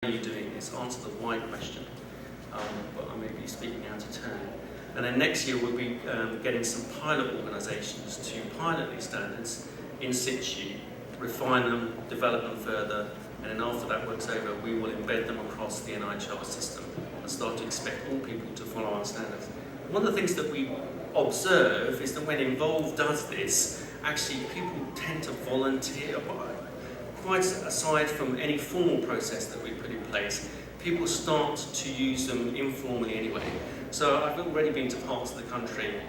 are you doing this? Answer the why question, but I may be speaking out of turn. And then next year we'll be getting some pilot organisations to pilot these standards in situ, refine them, develop them further, and then after that work's over, we will embed them across the NIHR system and start to expect all people to follow our standards. One of the things that we observe is that when Involve does this, actually people tend to volunteer. Quite aside from any formal process that we put in place, people start to use them informally anyway. So I've already been to parts of the country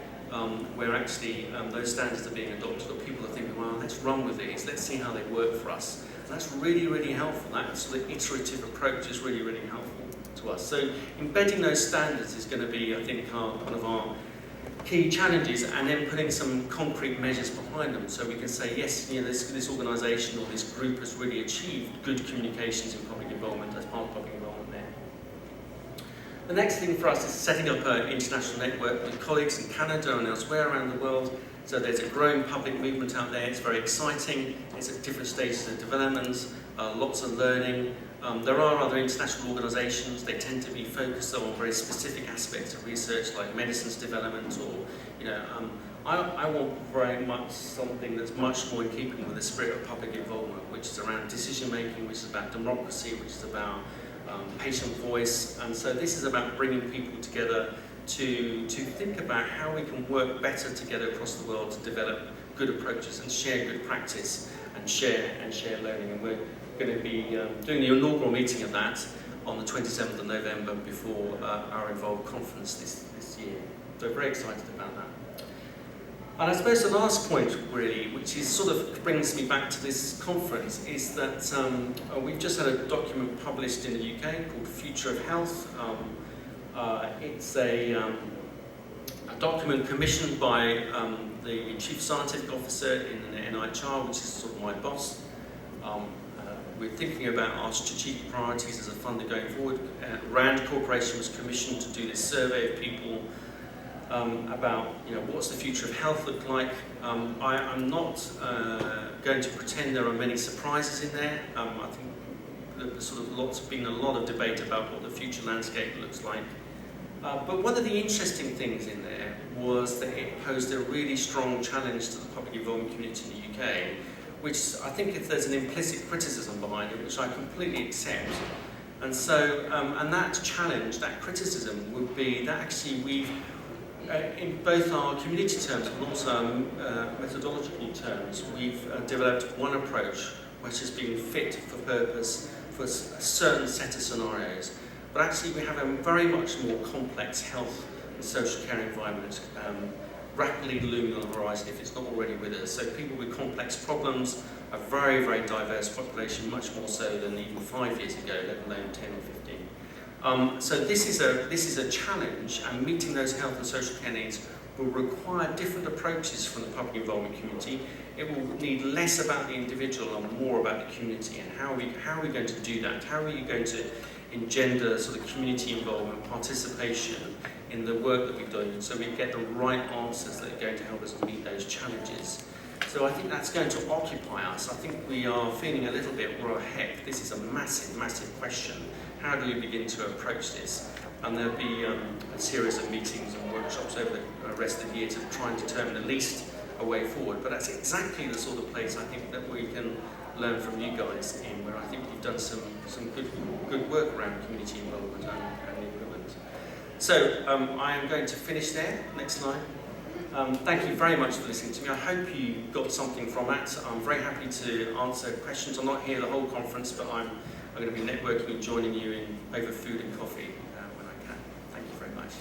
where actually those standards are being adopted, or people are thinking, well, let's run with these, let's see how they work for us. And that's really, really helpful. That sort of iterative approach is really, really helpful to us. So embedding those standards is going to be, I think, one of our key challenges, and then putting some concrete measures behind them so we can say, yes, you know, this organisation or this group has really achieved good communications in public involvement as part of public involvement there. The next thing for us is setting up an international network with colleagues in Canada and elsewhere around the world. So there's a growing public movement out there. It's very exciting. It's at different stages of development, lots of learning. There are other international organisations. They tend to be focused on very specific aspects of research, like medicines development, or I want very much something that's much more in keeping with the spirit of public involvement, which is around decision making, which is about democracy, which is about patient voice. And so this is about bringing people together to think about how we can work better together across the world to develop good approaches and share good practice and share learning. And we're going to be doing the inaugural meeting of that on the 27th of November before our Involve conference this year. So very excited about that. And I suppose the last point really, which is sort of brings me back to this conference, is that we've just had a document published in the UK called Future of Health. It's a document commissioned by the Chief Scientific Officer in the NIHR, which is sort of my boss. We're thinking about our strategic priorities as a funder going forward. RAND Corporation was commissioned to do this survey of people about what's the future of health look like. I'm not going to pretend there are many surprises in there. I think there's been a lot of debate about what the future landscape looks like. But one of the interesting things in there was that it posed a really strong challenge to the public involvement community in the UK, which I think if there's an implicit criticism behind it, which I completely accept. And so, and that challenge, that criticism would be that actually we've, in both our community terms but also methodological terms, we've developed one approach which has been fit for purpose for a certain set of scenarios. But actually we have a very much more complex health and social care environment rapidly looming on the horizon if it's not already with us. So people with complex problems, a very, very diverse population, much more so than even 5 years ago, let alone 10 or 15. So this is a challenge, and meeting those health and social care needs will require different approaches from the public involvement community. It will need less about the individual and more about the community, and how are we going to do that? How are you going to engender sort of community involvement, participation in the work that we're doing, so we get the right answers that are going to help us meet those challenges. So I think that's going to occupy us. I think we are feeling a little bit, well, heck, this is a massive, massive question. How do we begin to approach this? And there'll be a series of meetings and workshops over the rest of the year to try and determine at least a way forward. But that's exactly the sort of place I think that we can learn from you guys in, where I think you've done some good work around community involvement and equivalent. So I am going to finish there. Next slide. Thank you very much for listening to me. I hope you got something from that. I'm very happy to answer questions. I'm not here the whole conference, but I'm going to be networking and joining you over food and coffee when I can. Thank you very much.